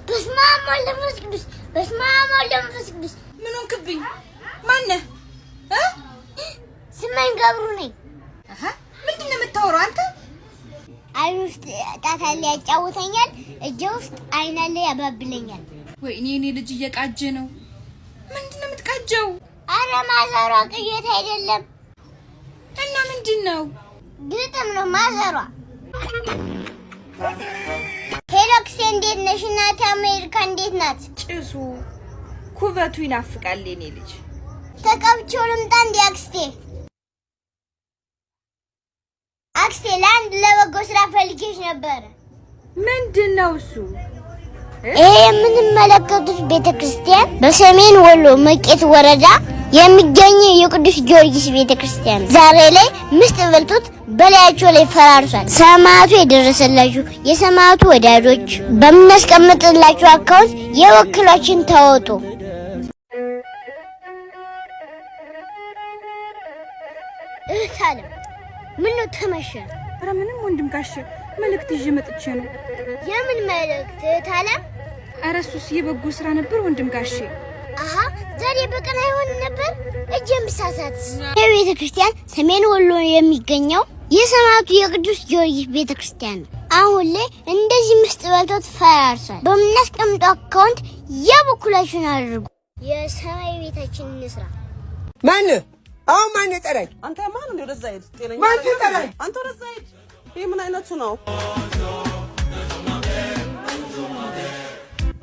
በስመ አብ ወወልድ ወመንፈስ ቅዱስ በስመ አብ ወወልድ ወመንፈስ ቅዱስ ምን ሆንክብኝ? ማነህ? ስመኝ ገብሩ ነኝ። ምንድን ነው የምታወራው አንተ? አይን ውስጥ ጣት አለ ያጫውተኛል፣ እጄ ውስጥ አይን አለ ያባብለኛል። ወይኔ እኔ ልጅ እየቃጀ ነው። ምንድን ነው የምትቃጀው? አረ ማዘሯ ቅየት አይደለም። እና ምንድን ነው? ግጥም ነው ማዘሯ። ሄሎክስ እንዴት ነሽ እናቴ? አሜሪካ እንዴት ናት? ጭሱ ኩበቱ ይናፍቃል የኔ ልጅ። ተቀብቼው ልምጣ እንዴ አክስቴ? አክስቴ ለአንድ ለበጎ ስራ ፈልጌሽ ነበር። ምንድን ነው እሱ? ይሄ የምንመለከቱት ቤተክርስቲያን በሰሜን ወሎ መቄት ወረዳ የሚገኝ የቅዱስ ጊዮርጊስ ቤተክርስቲያን ዛሬ ላይ ምስጥ በልቶት በላያቸው ላይ ፈራርሷል። ሰማዕቱ የደረሰላችሁ የሰማዕቱ ወዳጆች በምናስቀምጥላችሁ አካውንት የወክላችን ታወጡ። እታለ ምን ነው ተመሸ? ኧረ ምንም ወንድም ጋሽ መልእክት ይዤ መጥቼ ነው። የምን መልእክት እታለ? ኧረ እሱስ የበጎ ስራ ነበር ወንድም ጋሽ። አሃ ዛሬ በቀን አይሆን ነበር እጄም ሳሳት። የቤተ ክርስቲያን ሰሜን ወሎ የሚገኘው የሰማዕቱ የቅዱስ ጊዮርጊስ ቤተክርስቲያን ነው። አሁን ላይ እንደዚህ ምስጥ በልቶት ፈራርሷል። በምናስቀምጠው አካውንት የበኩላችሁን አድርጉ። የሰማይ ቤታችን እንስራ። ማን አሁን ማን ጠራኝ? አንተ ማን ነው? ወደዛ ሄድ። ጤነኛ ማን ጠራኝ? አንተ ወደዛ ሄድ። ይሄ ምን አይነቱ ነው?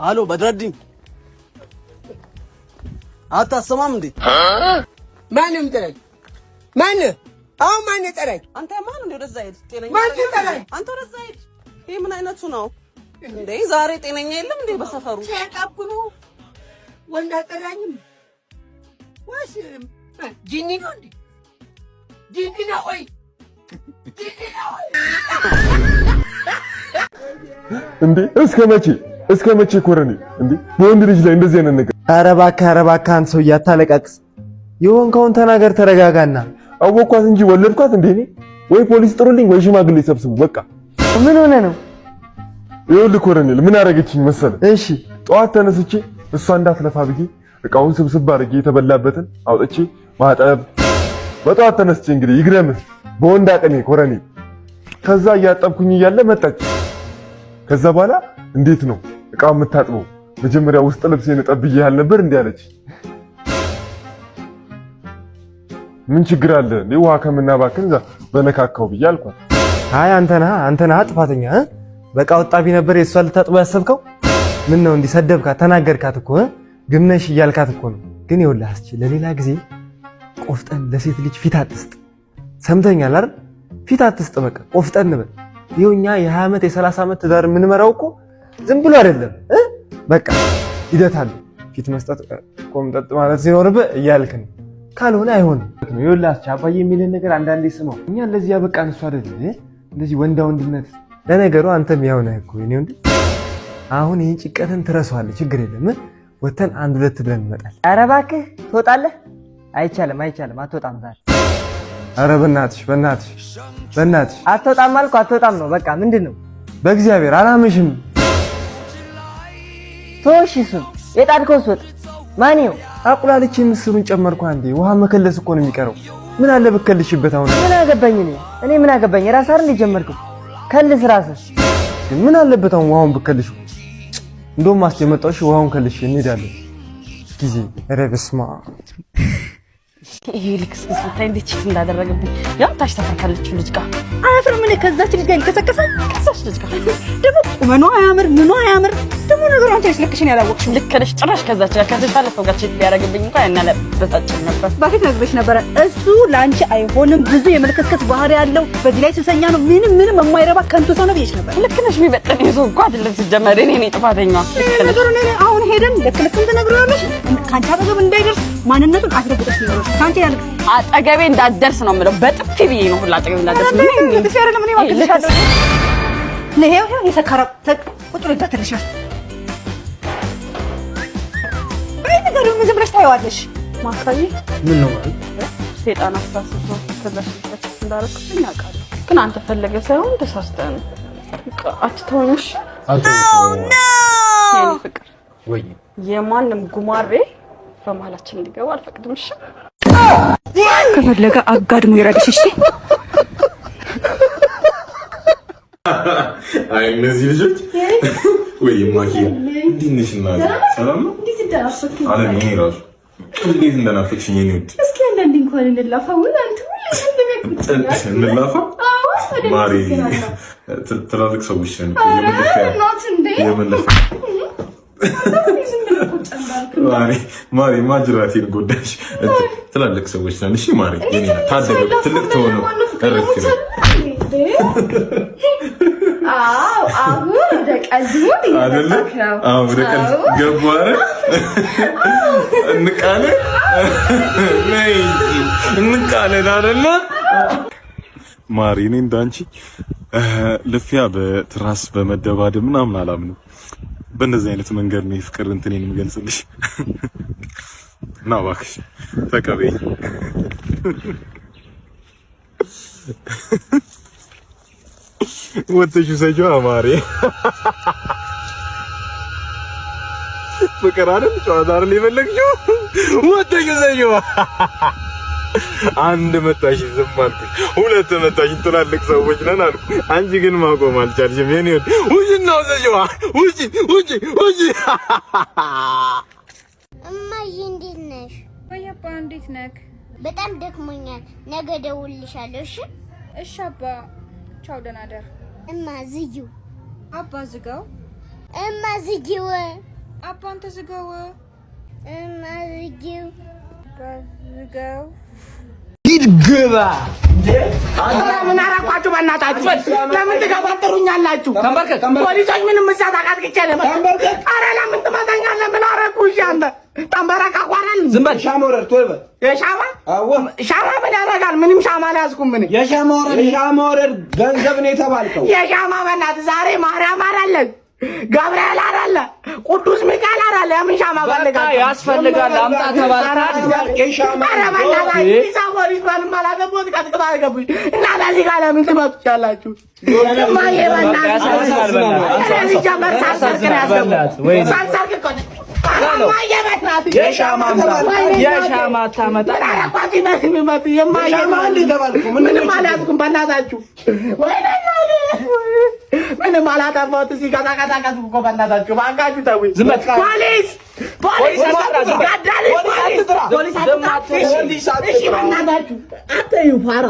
አሎ በድረዲን አታሰማም እንዴ? ማንም ጠራኝ? ማን አሁን ማን ጠራኝ? አንተ ማን ነው? ወደዛ ሄድ። ጤነኛ ማን ጠራኝ? አንተ ወደዛ ሄድ። ይሄ ምን አይነቱ ነው እንዴ? ዛሬ ጤነኛ የለም እንዴ በሰፈሩ? ተቀብሉ ወንድ አጠራኝም ወይስ ጂኒ ነው እንዴ? ጂኒ ነው ወይ? ጂኒ ነው ወይ? እንዴ እስከ መቼ ኮረኔ እንዴ በወንድ ልጅ ላይ እንደዚህ አይነት ነገር? ኧረ እባክህ አንተ ሰውዬ አታለቃቅስ። የሆንከውን ተናገር፣ ተረጋጋና። አወኳት እንጂ ወለድኳት እንዴ እኔ? ወይ ፖሊስ ጥሩልኝ ወይ ሽማግሌ ሰብስቡ በቃ። ምን ሆነ ነው? ይኸውልህ ኮረኔል ምን አደረገችኝ መሰለህ? እሺ ጠዋት ተነስቼ እሷ እንዳትለፋ ብዬ እቃውን ስብስብ አድርጌ የተበላበትን አውጥቼ ማጠብ። በጠዋት ተነስቼ እንግዲህ ይግረምህ በወንድ አቅሜ ኮረኔል። ከዛ እያጠብኩኝ እያለ መጣች። ከዛ በኋላ እንዴት ነው እቃው የምታጥበው? መጀመሪያ ውስጥ ልብሴን ጠብዬ ነበር እንዴ አለች። ምን ችግር አለ እንዴ ውሃ ከምናባክን እዛ በነካካው ብዬ አልኳት። አይ አንተ ነህ ጥፋተኛ። በቃ ወጣቢ ነበር የሷ ልታጥበው ያሰብከው። ምን ነው እንዲህ ሰደብካት? ተናገርካት እኮ ግምነሽ እያልካት እኮ ነው። ግን ይኸውልህ አስቺ ለሌላ ጊዜ ቆፍጠን፣ ለሴት ልጅ ፊት አትስጥ። ሰምተኛል አይደል? ፊት አትስጥ። በቃ ቆፍጠን በል። ይኸው እኛ የ20 ዓመት የ30 ዓመት ትዳር የምንመራው እኮ ዝም ብሎ አይደለም። በቃ ሂደት አለ። ፊት መስጠት ቆምጠጥ ማለት ሲኖርብህ እያልክ ነው። ካልሆነ አይሆንም። ይኸውልህ አስቺ አባዬ የሚልን ነገር አንዳንዴ ስማው። እኛ ለዚህ ያበቃን እሱ አይደል እንደዚህ ወንዳ ወንድነት። ለነገሩ አንተም ያው ነህ እኮ እኔ ወንድ። አሁን ይሄን ጭቀትን ትረሳዋለህ። ችግር የለም። ወተን አንድ ሁለት ብለን እንመጣለን። ኧረ እባክህ ትወጣለህ? አይቻልም አትወጣም ዛሬ። ኧረ በእናትሽ አትወጣም አልኩህ። አትወጣም ነው በቃ። ምንድነው? በእግዚአብሔር አላመሽም። ተወሽ። እሱን የጣድከውስ ወጥ ማን ይኸው አቁላልቼ ምስሩን ጨመርኩ። አንዴ ውሃ መከለስ እኮ ነው የሚቀረው። ምን አለ ብከልሽበት? አሁን ምን አገባኝ እኔ ምን አገባኝ? ራስህ አይደል የጀመርከው? ከልስ ራስህ። ምን አለበት አሁን ውሃውን ብከልሽ? እንደውም አስጀመጣሽ ውሃውን ከልሽ እንሄዳለን ጊዜ። ኧረ በስመ አብ ይሄ ልክስክስ ብታይ እንዴት ቺት እንዳደረገብኝ። ያው ታች ተፈካለች ልጅ ጋር አፍር ምን ከዛች ልጅ ጋር ይከሰከሳል። ከዛች ልጅ ጋር ደግሞ ቁመኗ አያምር ምኗ አያምር። ደግሞ ነገሩ አንተ ልክሽን ያላወቅሽ ልክ ነሽ። ጭራሽ ከዛች ጋር ከተሳለፈው ጋር ቺት ሊያደርግብኝ እንኳን ያናለ በታጭን ነበር። ባፊት ነግሬሽ ነበር። እሱ ላንቺ አይሆንም። ብዙ የመልከስከስ ባህሪ ያለው፣ በዚህ ላይ ሱሰኛ ነው። ምንም የማይረባ ከንቱ ሰው ነው ብዬሽ ነበር። ልክ ነሽ። የሚበጠን ይዞ እንኳን አይደለም ሲጀመር እኔ ነኝ ጥፋተኛዋ። ነገሩ አሁን ሄደን ልክልክም ትነግሪዋለሽ። ካንቺ አጠገብ እንዳይደርስ ማንነቱን አስረግጠሽ ነው ካንቺ ያልክ አጠገቤ እንዳትደርስ ነው የምለው። በጥፊ ብዬ ነው ሁላ አጠገቤ እንዳትደርስ ነው። ጥፊ አይደለም እኔ ማክልሻለሁ። ለሄው የሰከረ ቁጥሩ ይታተልሻል። በይ ነገሩ ምን ዝም ብለሽ ታይዋለሽ። ማካይ ምን ነው ማለት ሴጣን አስተሳሰብ ነው። ከዛሽ እንዳረኩት እናውቃለሁ። ግን አንተ ፈለገ ሳይሆን ተሳስተህ ነው። አትተወኝሽ። ወይ የማንም ጉማሬ በመሀላችን እንዲገባ አልፈቅድም። እሺ ከፈለገ አጋድሞ ይረዳሽ። እሺ አይ እነዚህ ልጆች ወይ ማኪ እንዴት ነሽ? ሰላም ነው? እንዴት እንደናፈቅሽ አለ እኔ ራሱ እንዴት እንደናፈቅሽኝ ነው። እስኪ አንዴ እንኳን እንላፋው አንተ እንላፋ ማሪ ትላልቅ ሰዎች ነን። ማሪ ማጅራቴን ጎዳሽ። ትላልቅ ሰዎች ነን። እሺ ማሪ ታደገ ትልቅ ተሆነ እረፍ ነው። አሁን ወደ ቀልድ ወደ ቀልድ ገቡ። ኧረ እንቃለን አይደለ ማሪ? እኔ እንዳንቺ ልፊያ በትራስ በመደባደብ ምናምን አላምንም። በእንደዚህ አይነት መንገድ ነው የፍቅር እንትኔን የምገልጽልሽ። እና እባክሽ ተቀበይኝ። ወጥሽ ሰጆ ማሪ ፍቅር አይደል ጨዋታ አይደል የፈለግሽው? ወጥሽ ሰጆ አንድ መታሽ ዝም አልኩኝ፣ ሁለት መታሽ ትላልቅ ሰዎች ነን አልኩ። አንቺ ግን ማቆም አልቻልሽም። የኔ ውጪና ወሰጂዋ ውጪ። እማዬ እንዴት ነሽ? ወይ አባ እንዴት ነህ? በጣም ደክሞኛል፣ ነገ እደውልልሻለሁ። እሺ እሺ አባ ቻው፣ ደህና ደር። እማ ዝጊው። አባ ዝጋው። እማ ዝጊው። አባ አንተ ዝጋው። እማ ዝጊው። አባ ዝጋው። ሂድ ግባ። ምን አራቋችሁ? በእናታችሁ ለምን ትገባጥሩኛላችሁ? ፖሊሶች ምንም እሳት አቃጥቅቼ ነበር። ኧረ ለምን ትመታኛለህ? ምን አደረኩሽ? አንተ ተንበረክ አቋራል። ዝም በል ሻማ ወረድ ቶሎ በል። የሻማ ሻማ ምን ያደርጋል? ምንም ሻማ አልያዝኩም። ምን የሻማ ወረድ ገንዘብ ነው የተባልከው? የሻማ በእናትህ ዛሬ ማርያም አይደለም ገብርኤል አይደለ ቅዱስ ሚካኤል አይደለ? የምን ሻማ ፈልጋለህ? ያስፈልጋል አምጣ ተባልካል። የሻማ እና ለዚህ ጋር ለምን ትመጡቻላችሁ? ማየ የሻማ ታመጣ ምንም አላልኩም። በእናታችሁ ምንም አላጠፋሁት። እዚህ ቀጣቀጣቀጥኩ እኮ በእናታችሁ። ባንካችሁ ተውኝ። ፖሊስ ጋዳልኝ። እሺ በእናታችሁ አትዩ ፋራ።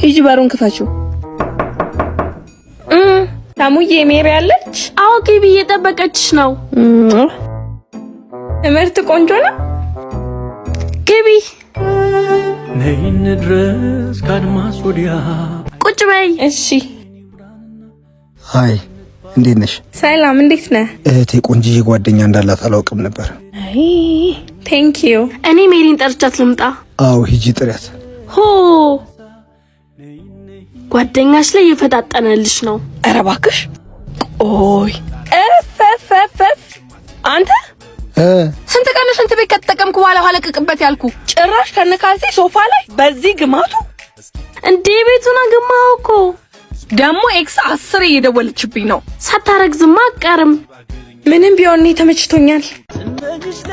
ሂጂ በሩን ክፈችው። ታሙዬ ሜሪ ያለች? አዎ ግቢ፣ እየጠበቀችሽ ነው። ትምህርት ቆንጆ ነው። ግቢ። ነይን ድረስ ካድማስ ወዲያ ቁጭ በይ። እሺ። አይ እንዴት ነሽ? ሰላም፣ እንዴት ነህ? እህቴ ቆንጂዬ ጓደኛ እንዳላት አላውቅም ነበር። አይ ቴንክ ዩ። እኔ ሜሪን ጠርቻት ልምጣ? አዎ ሂጂ ጥሪያት። ሆ ጓደኛሽ ላይ እየፈጣጠነልሽ ነው። ኧረ እባክሽ ቆይ። እፈፈፈፍ አንተ ስንት ቀን ሽንት ቤት ከተጠቀምኩ በኋላ ኋላ ለቅቅበት ያልኩ ጭራሽ ከነካሴ ሶፋ ላይ በዚህ ግማቱ እንዴ! ቤቱን አገማው እኮ ደግሞ ኤክስ 10 እየደወለችብኝ ነው። ሳታረግዝማ አትቀርም። ምንም ቢሆን እኔ ተመችቶኛል።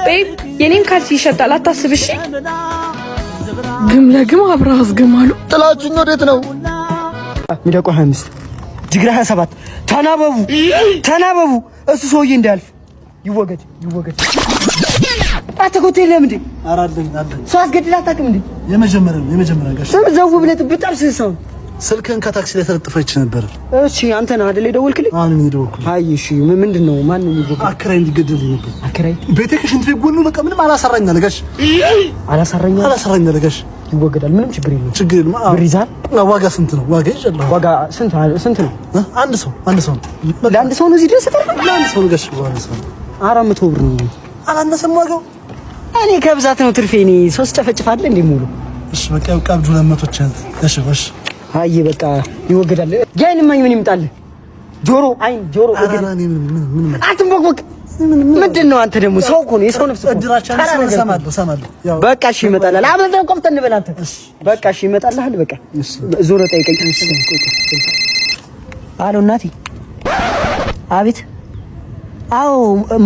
ቤብ የኔን ካልሲ ይሸጣል አታስብሽ። ግም ለግም አብረው አስገማሉ። ጥላችሁኝ ወዴት ነው? ሚዳቋ 25 ጅግራ 27 ተናበቡ። እሱ ሰውዬ እንዳያልፍ ይወገድ። አትኮቴ ለምንድ አራደኝ ሰው አስገድላ አታውቅም እንዴ? የመጀመሪያ ጋር ስም ዘው ብለህ ብጣል ሰው ስልክን ከታክሲ ላይ ተለጥፈች ነበር። እሺ አንተ ነህ አይደል የደወልክልኝ? አሁን ነው የደወልኩልኝ። አይ እሺ ምንድነው? ማን ነው የሚደወል? አከራይ እንዲገደልኝ ነበር። አከራይ ቤቴ ከሽንት ቤት ጎኑ በቃ ምንም አላሰራኝ አለጋሽ። አላሰራኝ አለጋሽ። ይወገዳል። ምንም ችግር የለውም። ችግር የለም። ብር ይዛል። ዋጋ ስንት ነው? ዋጋ ይችላል። ዋጋ ስንት ነው? አንድ ሰው ለአንድ ሰው ነው እዚህ ድረስ ተጠርቶ? ለአንድ ሰው ነው ጋሽ። 400 ብር ነው። አላነሰም ዋጋው። እኔ ከብዛት ነው ትርፌ። እኔ ሶስት ጨፈጭፋለህ እንዴ ሙሉ? እሺ በቃ ቀብዱ 200 ቻንስ። እሺ አይ በቃ ይወገዳል። ያን ምን ይምጣል? ጆሮ አትንቦቅቦቅ። ምንድን ነው አንተ ደግሞ? ሰው እኮ ነው፣ የሰው ነፍስ እኮ። ሰማለሁ። በቃ እሺ ይመጣልሃል። አብረን ቆፍጠን በል አንተ። በቃ እሺ ይመጣልሃል። በቃ ዞሮ ጠይቀኝ። አሎ እናቴ። አቤት። አዎ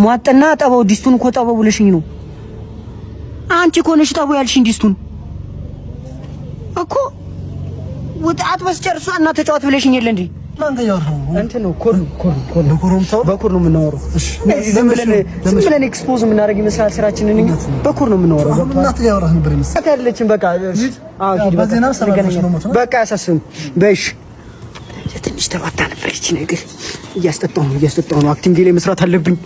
ሟጠና ጠባው ዲስቱን እኮ ጠባው ብለሽኝ ነው። አንቺ እኮ ነሽ ጠባው ያልሽኝ ዲስቱን እኮ ወጣት መስጨርሷ እና ተጫወት ብለሽኝ የለ እንዴ? ማን ጋር ያወራው? እንትን ነው ኮር በኮር ነው የምናወራው። እሺ ዝም ብለን ኤክስፖዝ የምናደርግ ይመስላል ስራችንን እንጂ በኮር ነው የምናወራው። በቃ እናት ጋር ያወራህ ነበር ይመስል ታለችን። በቃ አዎ ሂድ በቃ ያሳስብም በሽ የትንሽ ተባታ ነበር። እቺ ነገር እያስጠጣው ነው አክቲንግ ላይ መስራት አለብኝ።